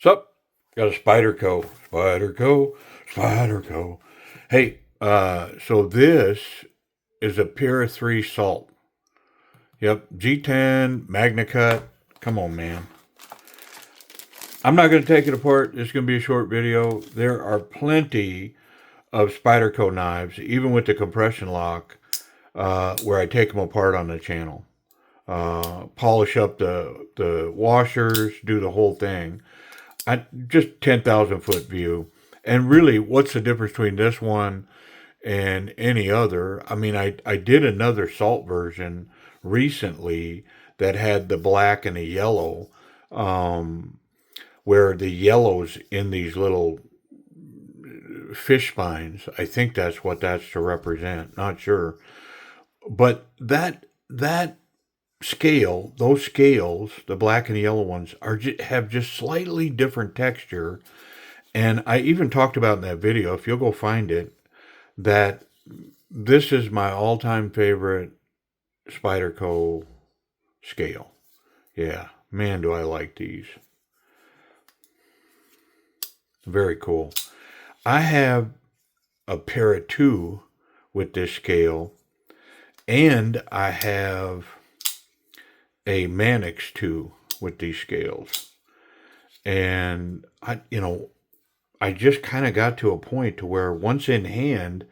Sup? Got a Spyderco. Hey, so this is a Para 3 salt. Yep, G10, Magna Cut. Come on, man. I'm not going to take it apart. It's going to be a short video. There are plenty of Spyderco knives, even with the compression lock, where I take them apart on the channel. Polish up the washers, do the whole thing. Just 10,000 foot view. And really, what's the difference between this one and any other? I mean, I did another salt version recently that had the black and the yellow, where the yellow's in these little fish spines. I think that's what that's to represent. Not sure. But that scale, those scales, the black and the yellow ones, have just slightly different texture. And I even talked about in that video, if you'll go find it, that this is my all-time favorite Spyderco scale. Yeah, man, do I like these. Very cool. I have a Para 2 with this scale, and I have a Mannix 2 with these scales. And I just kind of got to a point to where once in hand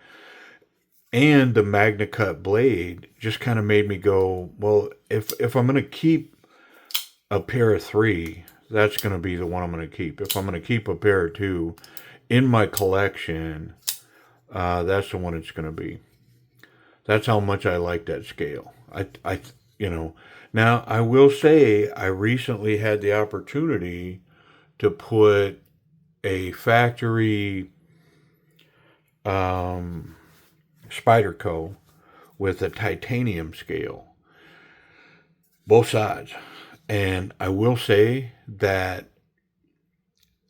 and the Magna Cut blade just kind of made me go, well, if I'm going to keep a Para 3, that's going to be the one I'm going to keep. If I'm going to keep a Para 2 in my collection, that's the one it's going to be. That's how much I like that scale. Now I will say I recently had the opportunity to put a factory Spyderco with a titanium scale, both sides. And I will say that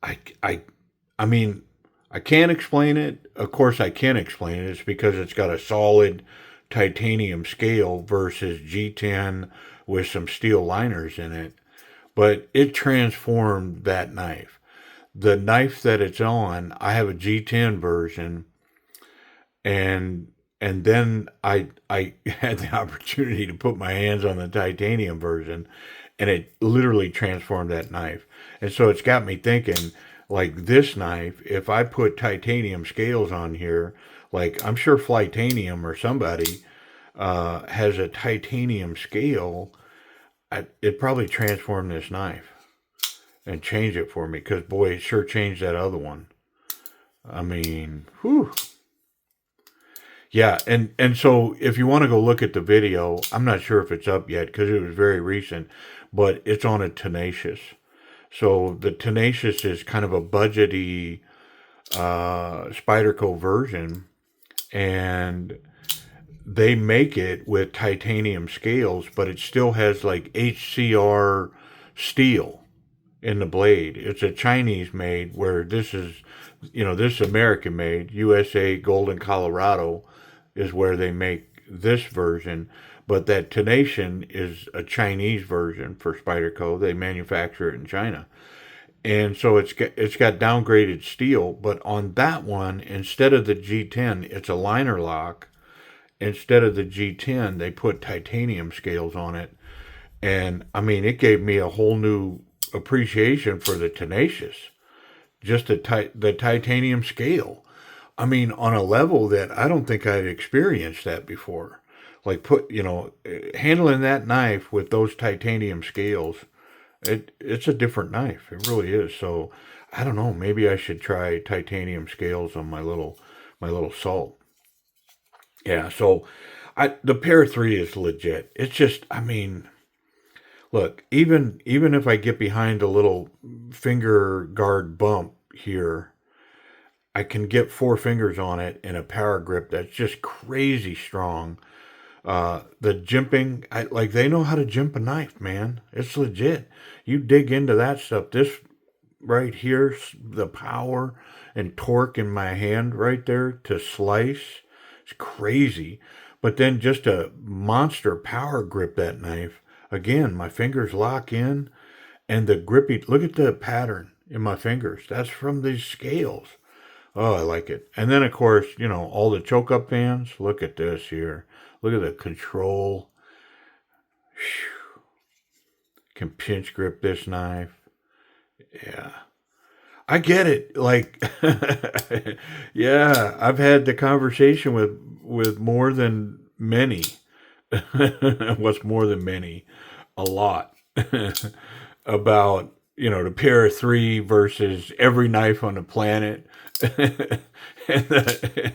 I mean, I can't explain it. Of course I can explain it. It's because it's got a solid titanium scale versus G10 with some steel liners in it. But it transformed that knife. The knife that it's on, I have a G10 version, and then I had the opportunity to put my hands on the titanium version, and it literally transformed that knife. And so it's got me thinking, like, this knife, if I put titanium scales on here, like I'm sure Flytanium or somebody has a titanium scale, it probably transformed this knife and change it for me, because boy, it sure changed that other one. I mean, whew. Yeah, and so if you want to go look at the video, I'm not sure if it's up yet because it was very recent, but it's on a Tenacious. So the Tenacious is kind of a budgety Spyderco version, and they make it with titanium scales, but it still has like HCR steel in the blade. It's a Chinese made, where this is, this is American made. USA, Golden, Colorado is where they make this version. But that Tenacious is a Chinese version for Spyderco. They manufacture it in China. And so it's got downgraded steel, but on that one, instead of the G10, it's a liner lock. Instead of the G10, they put titanium scales on it. And I mean, it gave me a whole new appreciation for the Tenacious. Just the titanium scale. I mean, on a level that I don't think I'd experienced that before. Like handling that knife with those titanium scales, it's a different knife. It really is. So I don't know. Maybe I should try titanium scales on my little salt. Yeah. So the Para 3 is legit. It's just, I mean, look, even if I get behind a little finger guard bump here, I can get 4 fingers on it in a power grip that's just crazy strong. The jimping, they know how to jimp a knife, man. It's legit. You dig into that stuff. This right here, the power and torque in my hand right there to slice, it's crazy. But then just a monster power grip that knife. Again, my fingers lock in, and the grippy, look at the pattern. in my fingers. That's from these scales. Oh, I like it. And then, of course, all the choke up fans. Look at this here. Look at the control. Whew. Can pinch grip this knife. Yeah. I get it. Like, yeah, I've had the conversation with more than many. What's more than many? A lot. About, the Para 3 versus every knife on the planet. and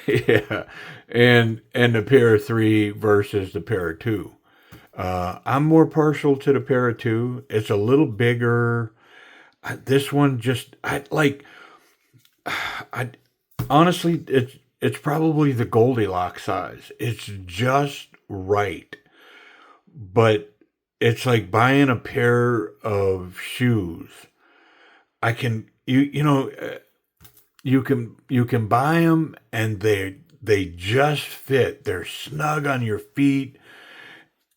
yeah, and the Para 3 versus the Para 2. I'm more partial to the Para 2. It's a little bigger. This one just I like. I honestly, it's probably the Goldilocks size. It's just right, but it's like buying a pair of shoes. I can you can buy them and they just fit. They're snug on your feet,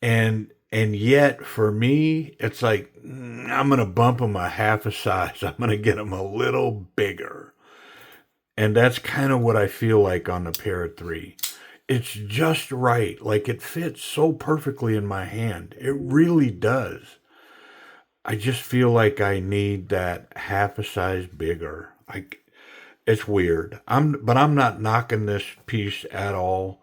and yet for me it's like I'm gonna bump them a half a size. I'm gonna get them a little bigger, and that's kind of what I feel like on the Para 3. It's just right. Like it fits so perfectly in my hand. It really does. I just feel like I need that half a size bigger. It's weird. But I'm not knocking this piece at all.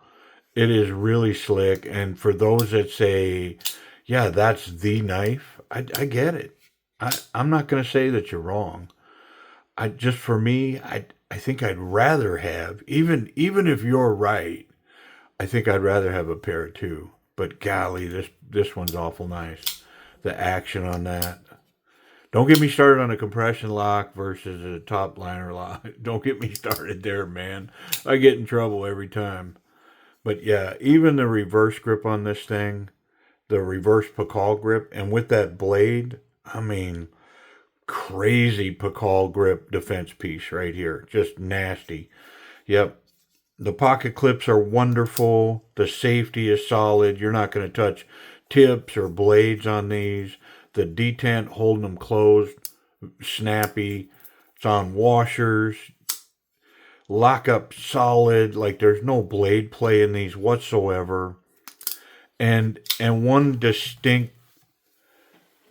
It is really slick. And for those that say, yeah, that's the knife, I get it. I'm not going to say that you're wrong. For me, I think I'd rather have, even if you're right, I think I'd rather have a Para 2. But golly, this one's awful nice. The action on that. Don't get me started on a compression lock versus a top liner lock. Don't get me started there, man. I get in trouble every time. But yeah, even the reverse grip on this thing, the reverse Pakal grip, and with that blade, I mean, crazy Pakal grip defense piece right here. Just nasty. Yep. The pocket clips are wonderful. The safety is solid. You're not going to touch tips or blades on these. The detent holding them closed, snappy. It's on washers. Lock up solid. Like there's no blade play in these whatsoever. And one distinct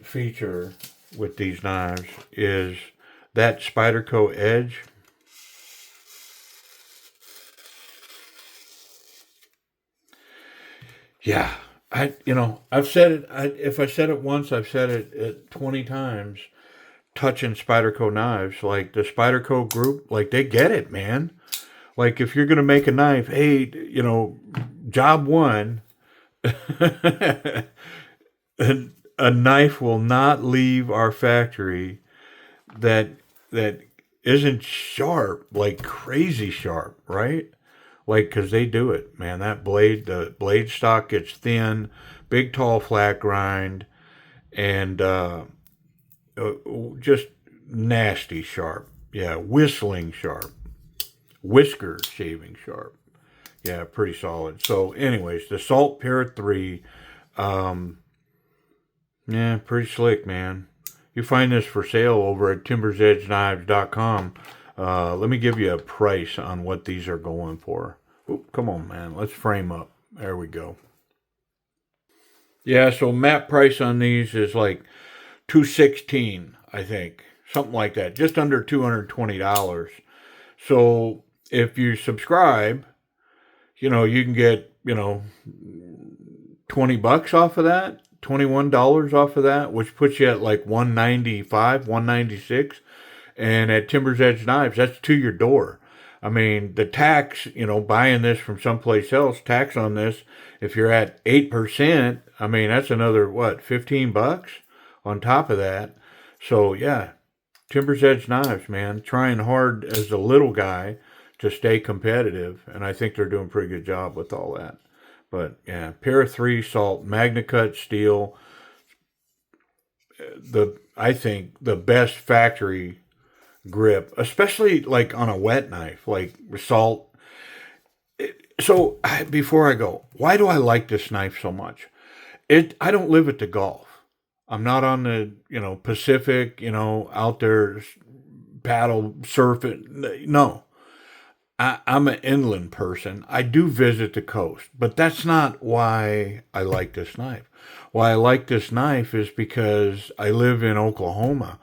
feature with these knives is that Spyderco edge. Yeah, I've said it. If I said it once, I've said it 20 times. Touching Spyderco knives, like the Spyderco group, like they get it, man. Like if you're gonna make a knife, hey, job one, a knife will not leave our factory that that isn't sharp, like crazy sharp, right? Like, because they do it, man. The blade stock gets thin, big, tall, flat grind, and just nasty sharp. Yeah, whistling sharp. Whisker shaving sharp. Yeah, pretty solid. So, anyways, the Salt Para 3, yeah, pretty slick, man. You find this for sale over at timbersedgeknives.com. Let me give you a price on what these are going for. Oop, come on, man. Let's frame up. There we go. Yeah, so map price on these is like $216, I think. Something like that. Just under $220. So if you subscribe, you can get, $20 off of that, $21 off of that, which puts you at like 195, 196. And at Timber's Edge Knives, that's to your door. I mean, the tax, buying this from someplace else, tax on this, if you're at 8%, I mean, that's another, what, $15 on top of that. So, yeah, Timber's Edge Knives, man, trying hard as a little guy to stay competitive. And I think they're doing a pretty good job with all that. But, yeah, Para 3 Salt, Magna Cut steel, I think the best factory grip, especially like on a wet knife, like Salt. So before I go, why do I like this knife so much? I don't live at the Gulf. I'm not on the, Pacific, out there paddle surfing. No, I'm an inland person. I do visit the coast, but that's not why I like this knife. Why I like this knife is because I live in Oklahoma,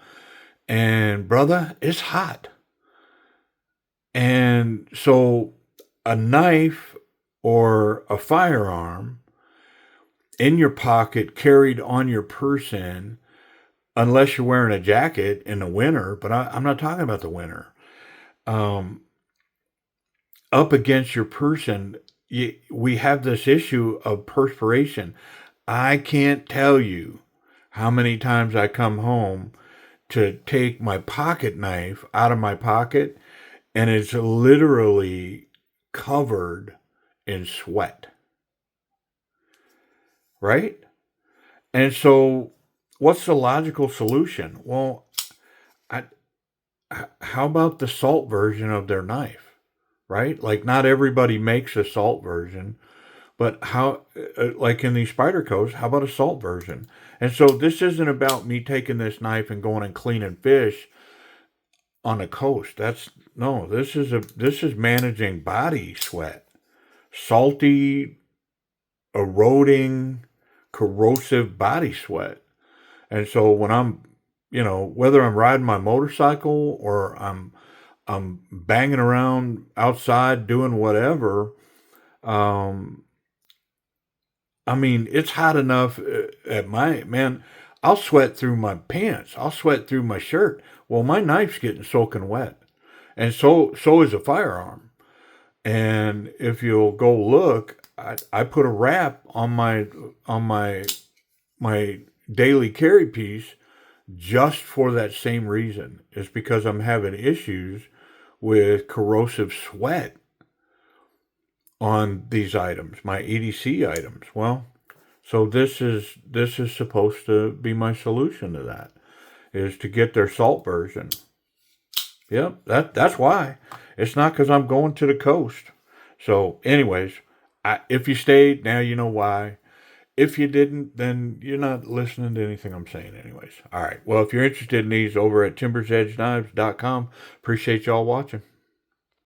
and brother, it's hot. And so a knife or a firearm in your pocket, carried on your person, unless you're wearing a jacket in the winter, but I'm not talking about the winter. Um, Up against your person, we have this issue of perspiration. I can't tell you how many times I come home to take my pocket knife out of my pocket and it's literally covered in sweat, right? And so, what's the logical solution? Well, I, how about the salt version of their knife, right? Like, not everybody makes a salt version, but like in these Spydercos, how about a salt version? And so, this isn't about me taking this knife and going and cleaning fish on the coast. That's no. This is managing body sweat, salty, eroding, corrosive body sweat. And so when I'm, whether I'm riding my motorcycle or I'm banging around outside doing whatever, um, I mean, it's hot enough at my man. I'll sweat through my pants. I'll sweat through my shirt. Well, my knife's getting soaking wet, and so is a firearm. And if you'll go look, I put a wrap on my daily carry piece just for that same reason. It's because I'm having issues with corrosive sweat on these items, my EDC items. Well, so this is supposed to be my solution to that, is to get their salt version. Yep, that's why. It's not because I'm going to the coast. So, anyways, if you stayed, now you know why. If you didn't, then you're not listening to anything I'm saying, anyways. All right. Well, if you're interested in these, over at timbersedgeknives.com. Appreciate y'all watching.